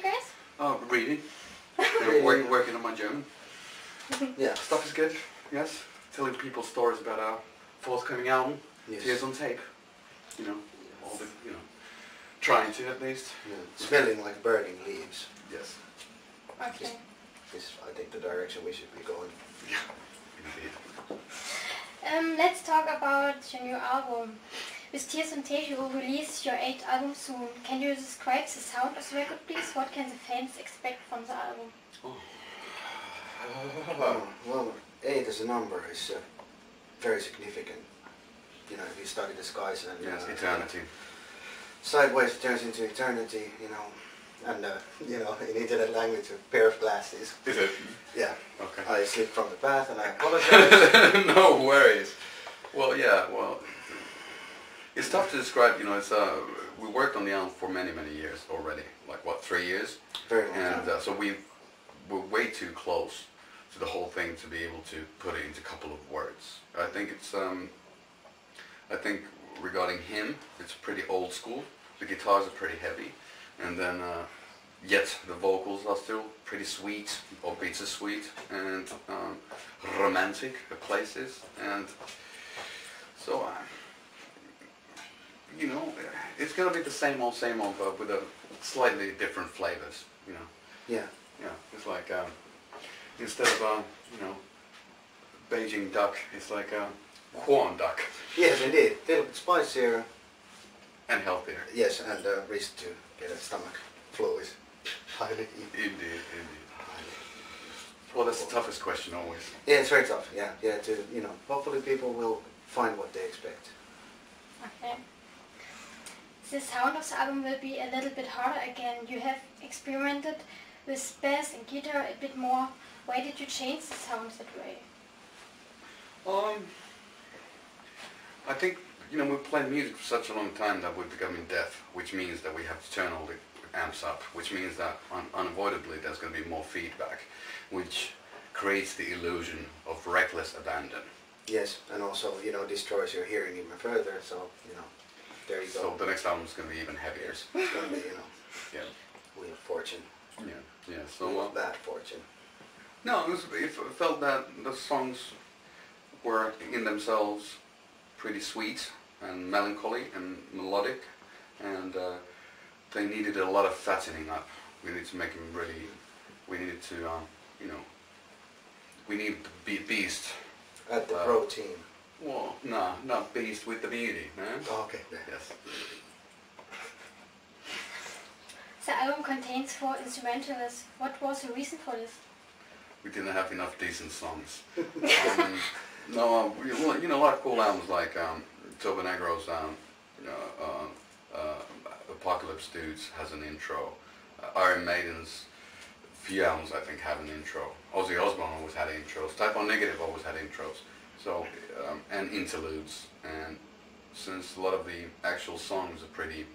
guys? Oh, reading. Working on my German. Yeah. Stuff is good, yes. Telling people stories about our forthcoming album, Yes. Tears on Tape. You know, all the, trying to at least. Yeah. Smelling like burning leaves. Yes. Okay. Is, I think, the direction we should be going. Yeah, indeed. Let's talk about your new album. With Tears on Tape, you will release your 8th album soon. Can you describe the sound of the record, please? What can the fans expect from the album? Well, 8 as a number is very significant. You know, if you study the skies and Yes, eternity. sideways turns into eternity. You know, and in internet language, a pair of glasses. Is it? Yeah. Okay. I slipped from the path, and I apologize. No worries. Well, yeah. Well, it's tough to describe. You know, it's we worked on the album for many years already. Like what, 3 years? Very long time. And so we're way too close to the whole thing to be able to put it into a couple of words. I think it's I think regarding him, it's pretty old school. The guitars are pretty heavy, and then yet the vocals are still pretty sweet, or bittersweet, and romantic at places. And so you know, it's gonna be the same old, but with a slightly different flavors. You know. Yeah. Yeah, it's like instead of Beijing duck, it's like corn duck. Yes, indeed. A little bit spicier. And healthier. Yes, and risk to get a stomach flu is highly. Indeed. Well, that's the toughest question always. Yeah, it's very tough. Yeah. To hopefully people will find what they expect. Okay. The sound of the album will be a little bit harder again. You have experimented with bass and guitar a bit more. Why did you change the sound that way? I think we've played music for such a long time that we're becoming deaf, which means that we have to turn all the amps up, which means that unavoidably there's going to be more feedback, which creates the illusion of reckless abandon. Yes, and also destroys your hearing even further. So there you go. So the next album is going to be even heavier. It's going to be Yeah. Wheel of Fortune. Yeah. So Wheel of Bad Fortune. no, it felt that the songs were in themselves pretty sweet and melancholy and melodic, and they needed a lot of fattening up. We needed to make them really. We needed to, we needed the beast. Add the protein. Well, no, not beast with the beauty, man. Oh, okay. Yes. The album contains 4 instrumentals. What was the reason for this? We didn't have enough decent songs. No, a lot of cool albums like Toba Negro's Apocalypse Dudes has an intro. Iron Maiden's few albums I think have an intro. Ozzy Osbourne always had intros. Type O Negative always had intros. So and interludes. And since a lot of the actual songs are pretty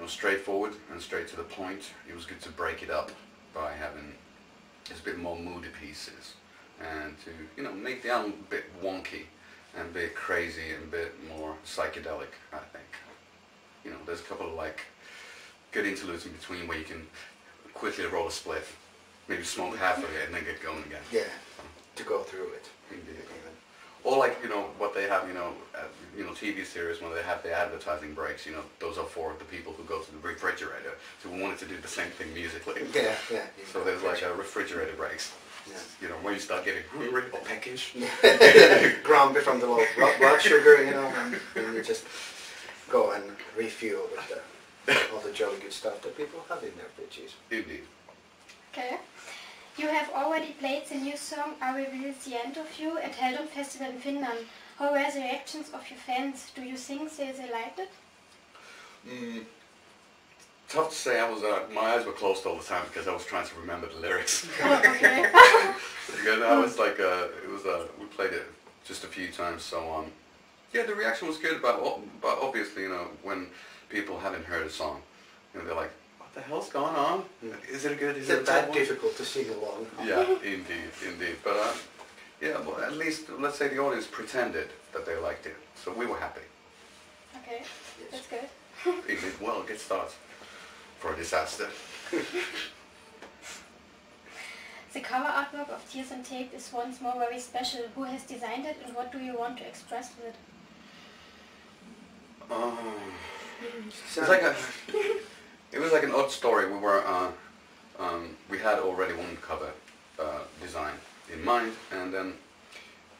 straightforward and straight to the point, it was good to break it up by having a bit more moody pieces, and to make the album a bit wonky and a bit crazy and a bit more psychedelic. I think there's a couple of good interludes in between where you can quickly roll a spliff, maybe smoke half of it and then get going again. Yeah, to go through it. Indeed. Or what they have TV series when they have the advertising breaks, those are for the people who go to the refrigerator. So we wanted to do the same thing musically. Yeah. So there's refrigerator breaks. Yeah. When you start getting hungry or peckish. Grumpy from the low blood sugar, and you just go and refuel with all the jolly good stuff that people have in their fridges. Indeed. Okay. You have already played the new song I Will Be the End of You at Heldon Festival in Finland. How were the reactions of your fans? Do you think they liked it? Tough to say. My eyes were closed all the time because I was trying to remember the lyrics. Oh, okay. Because I was we played it just a few times, so yeah, the reaction was good, but obviously, when people haven't heard a song, they're like, what the hell's going on? Is it good? Is it that difficult to sing along? Yeah, indeed. But yeah, well, at least let's say the audience pretended that they liked it, so we were happy. Okay, that's good. It did well. Good start for a disaster. The cover artwork of Tears on Tape is once more very special. Who has designed it and what do you want to express with it? It was like an odd story. We had already one cover design in mind, and then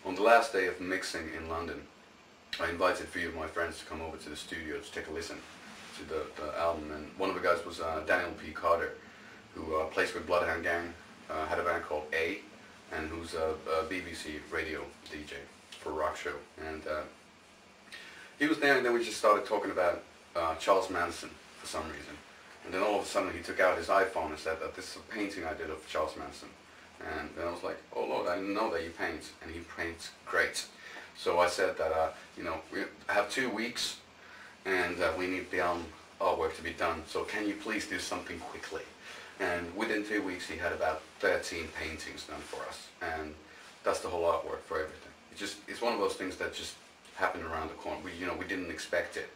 on the last day of mixing in London, I invited a few of my friends to come over to the studio to take a listen to the album, and one of the guys was Daniel P. Carter, who plays with Bloodhound Gang, had a band called A, and who's a BBC radio DJ for a rock show, and he was there, and then we just started talking about Charles Manson for some reason, and then all of a sudden he took out his iPhone and said that this is a painting I did of Charles Manson, and then I was like, oh Lord, I didn't know that you paint, and he paints great. So I said that, you know, we have 2 weeks and we need the album artwork to be done, so can you please do something quickly? And within 2 weeks he had about 13 paintings done for us, and that's the whole artwork for everything. It's one of those things that just happened around the corner. We didn't expect it,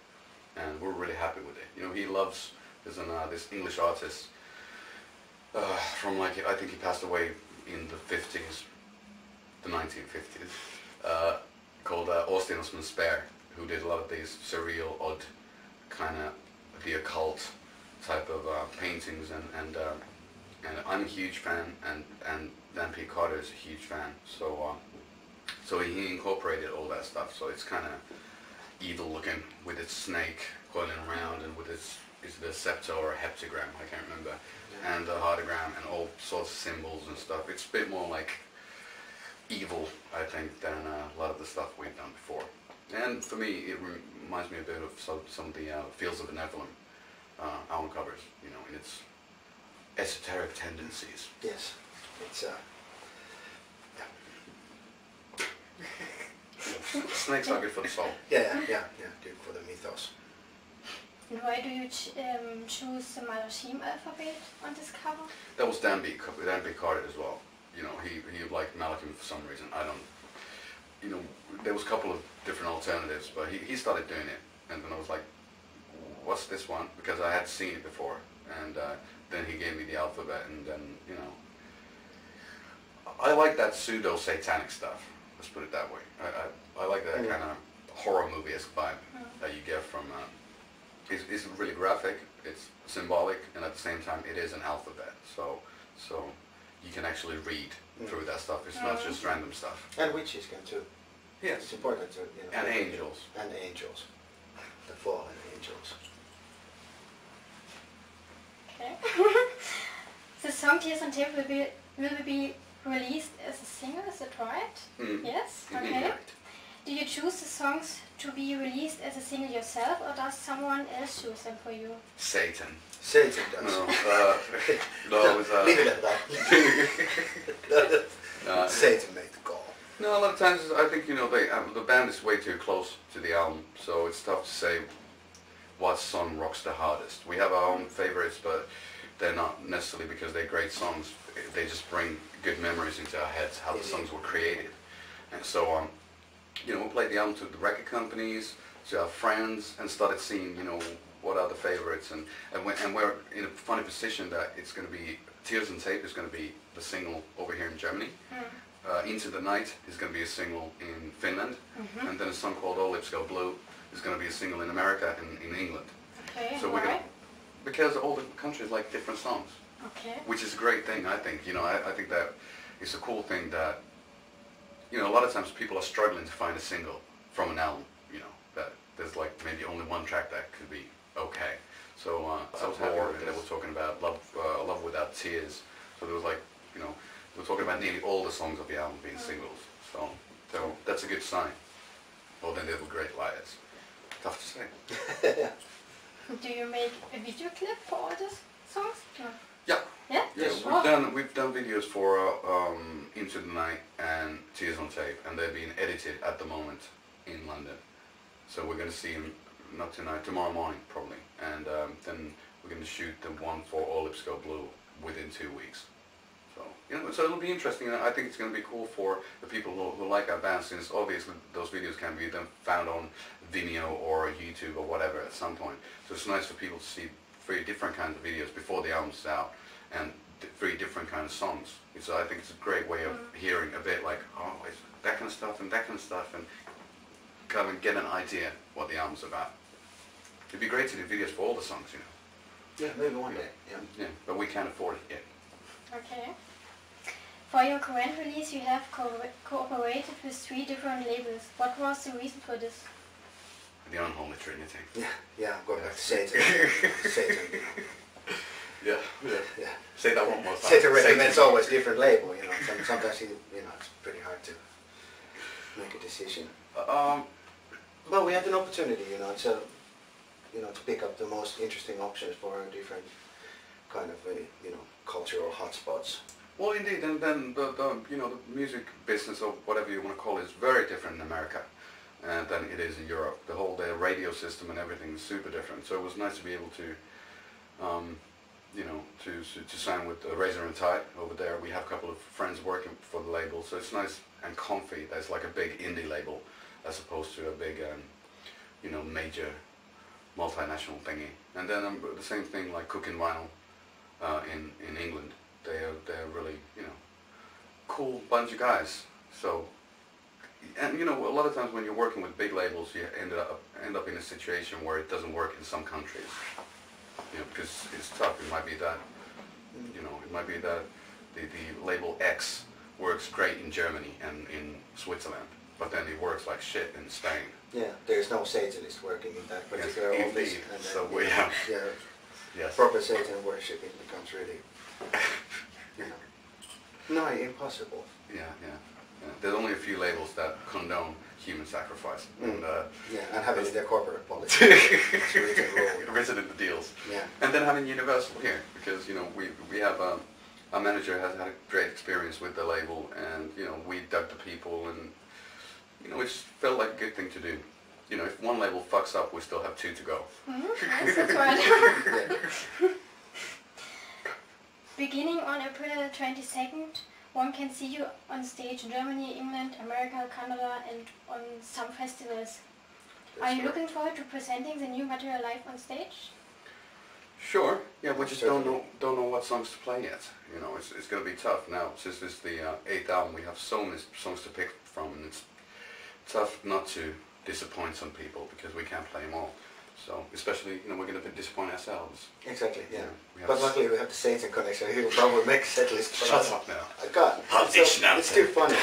and we're really happy with it. You know, he loves, there's this English artist from like, I think he passed away in the 50s, the 1950s, called Austin Osman Spare, who did a lot of these surreal, odd, kind of the occult type of paintings, and I'm a huge fan, and Dan P. Carter is a huge fan, so he incorporated all that stuff, so it's kind of evil looking with its snake coiling around, and with is it a scepter or a heptagram, I can't remember, and a heartagram, and all sorts of symbols and stuff. It's a bit more like evil, I think, than a lot of the stuff we've done before. And for me, it reminds me a bit of some of the Fields of Benevolent album covers, you know, in its esoteric tendencies. Yes, it's Snakes are good for the soul. yeah, good for the mythos. And why do you choose the Malachim alphabet on this cover? That was Dan B. Carter as well. You know, he liked Malachim for some reason. I don't, you know, there was a couple of different alternatives, but he started doing it, and then I was like, what's this one? Because I had seen it before, and then he gave me the alphabet, and then, you know, I like that pseudo-satanic stuff, let's put it that way. I like that kind of horror movie-esque vibe that you get from, it's really graphic, it's symbolic, and at the same time it is an alphabet, so you can actually read through that stuff. It's not just random stuff. And witches can too. Yes. It's important to, you know. And angels. And angels. The fallen angels. Okay. The song Tears on Tape will be released as a single, is that right? Yes? Okay. Right. Do you choose the songs to be released as a single yourself, or does someone else choose them for you? Satan. Satan does. No, no, it was, leave it at that. Satan made the call. No, a lot of times I think, you know, the band is way too close to the album, so it's tough to say what song rocks the hardest. We have our own favorites, but they're not necessarily because they're great songs. They just bring good memories into our heads, how the songs were created. And so, you know, we played the album to the record companies, to our friends, and started seeing, you know, what are the favorites, and we're in a funny position that it's going to be, Tears on Tape is going to be the single over here in Germany. Into the Night is going to be a single in Finland, and then a song called All Lips Go Blue is going to be a single in America and in England. Okay, so we're because all the countries like different songs, which is a great thing, I think. You know, I think that it's a cool thing that, you know, a lot of times people are struggling to find a single from an album, you know, that there's like maybe only one track that could be okay. So I was happy that they were talking about Love Without Tears. So there was like, you know, they were talking about nearly all the songs of the album being singles. So that's a good sign. Well, then they were great liars. Tough to say. Do you make a video clip for all these songs? No. Yeah. Yeah? Yeah, we've done videos for Into the Night and Tears on Tape, and they're being edited at the moment in London. So we're going to see them, not tonight, tomorrow morning probably, and then we're going to shoot the one for All Lips Go Blue within 2 weeks. So, you know, so it'll be interesting, and I think it's going to be cool for the people who like our band, since obviously those videos can be then found on Vimeo or YouTube or whatever at some point. So it's nice for people to see 3 different kinds of videos before the album's out, and 3 different kinds of songs. So I think it's a great way of hearing a bit like, oh, it's that kind of stuff and that kind of stuff, and kind of get an idea what the album's about. It'd be great to do videos for all the songs, you know. Yeah, maybe one day. Yeah. Yeah, but we can't afford it yet. Okay. For your current release, you have cooperated with 3 different labels. What was the reason for this? The unholy trinity. Yeah, I'm going back to Satan. Satan, you know. Yeah. Yeah. Say that one more time. Satan recommends always different label, you know. Sometimes it's pretty hard to make a decision. Well, we had an opportunity, you know, to pick up the most interesting options for our different kind of, cultural hotspots. Well, indeed, and then the music business, or whatever you want to call it, is very different in America than it is in Europe. The whole radio system and everything is super different. So it was nice to be able to, to sign with Razor and Tie over there. We have a couple of friends working for the label, so it's nice and comfy. There's like a big indie label as opposed to a big, major multinational thingy. And then the same thing like Cooking Vinyl in England. They're really, cool bunch of guys. So, and a lot of times when you're working with big labels, you end up in a situation where it doesn't work in some countries. Because it's tough. It might be that, the label X works great in Germany and in Switzerland, but then it works like shit in Spain. Yeah, there's no Satanist working in that particular office. Indeed. And then, So yes. Proper Satan worshipping becomes really, impossible. Yeah. There's only a few labels that condone human sacrifice. And, and have it in their corporate policy. It's written in the deals. Yeah. And then having Universal here, because we have our manager has had a great experience with the label, and we dug the people, and it just felt like a good thing to do. If one label fucks up, we still have 2 to go. Yes, that's right. Beginning on April 22nd, one can see you on stage in Germany, England, America, Canada, and on some festivals. Are you looking forward to presenting the new material live on stage? Sure. Yeah, we just don't know what songs to play yet. It's going to be tough now. Since this is the 8th album, we have so many songs to pick from, and it's tough not to disappoint some people because we can't play them all. So, especially, we're going to disappoint ourselves. Exactly, yeah. But luckily we have the Satan connection. He will probably make a set list for us. Shut up now. I got it. It's too funny.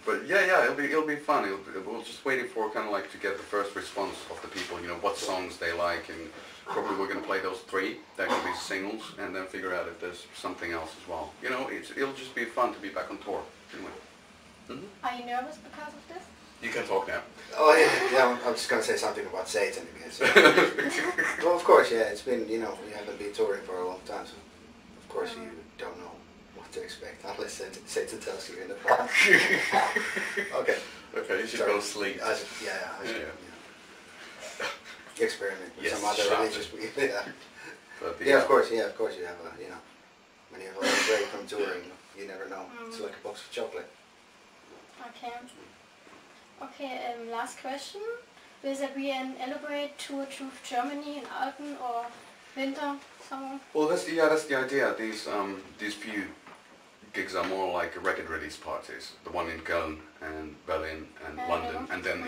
But yeah, it'll be fun. We're just waiting for kind of like to get the first response of the people. What songs they like, and probably we're going to play those 3. They're going to be singles, and then figure out if there's something else as well. It'll just be fun to be back on tour. Anyway. Are you nervous because of this? You can talk now. Oh yeah. I'm just gonna say something about Satan again. So. Well, of course, yeah. It's been, we haven't been touring for a long time, so of course you don't know what to expect unless Satan tells you in advance. Okay. Okay, you should go sleep. I should experiment with some other religious people. Yeah. Of course you have when you have a break from touring, you never know. It's like a box of chocolate. Okay, last question. Will there be an elaborate tour through Germany in autumn or winter, summer? Well, that's the idea. These few gigs are more like record release parties. The one in Köln and Berlin and London, and then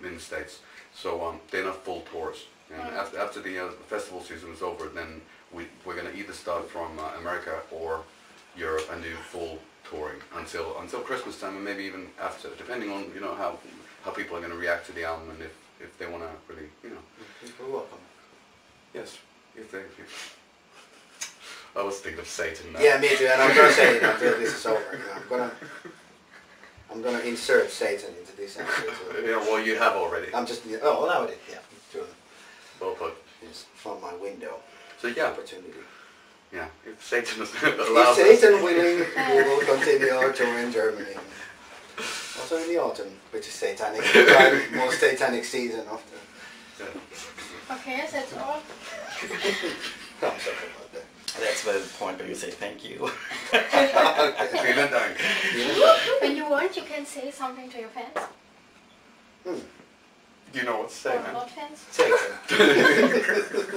in the States. So they're not full tours. And after the festival season is over, then we're going to either start from America or Europe and do full touring until Christmas time, and maybe even after, depending on how people are going to react to the album, and if they want to really People are welcome. Yes, if I was thinking of Satan now. Yeah, me too, and I'm gonna say it until this is over. I'm gonna insert Satan into this episode. So Yeah, well, you have already. I'm just now I did. Yeah, true. Well put. It's from my window. So yeah. Opportunity. Yeah, if Satan allows If Satan willing, we will continue our tour in Germany. Also in the autumn, which is satanic, the most satanic season of the... Yeah. Okay, yes, that's all. I'm sorry about that. That's the point where you say thank you. Vielen Dank. When you want, you can say something to your fans. Do you know what to say, Or man? not fans? Say it.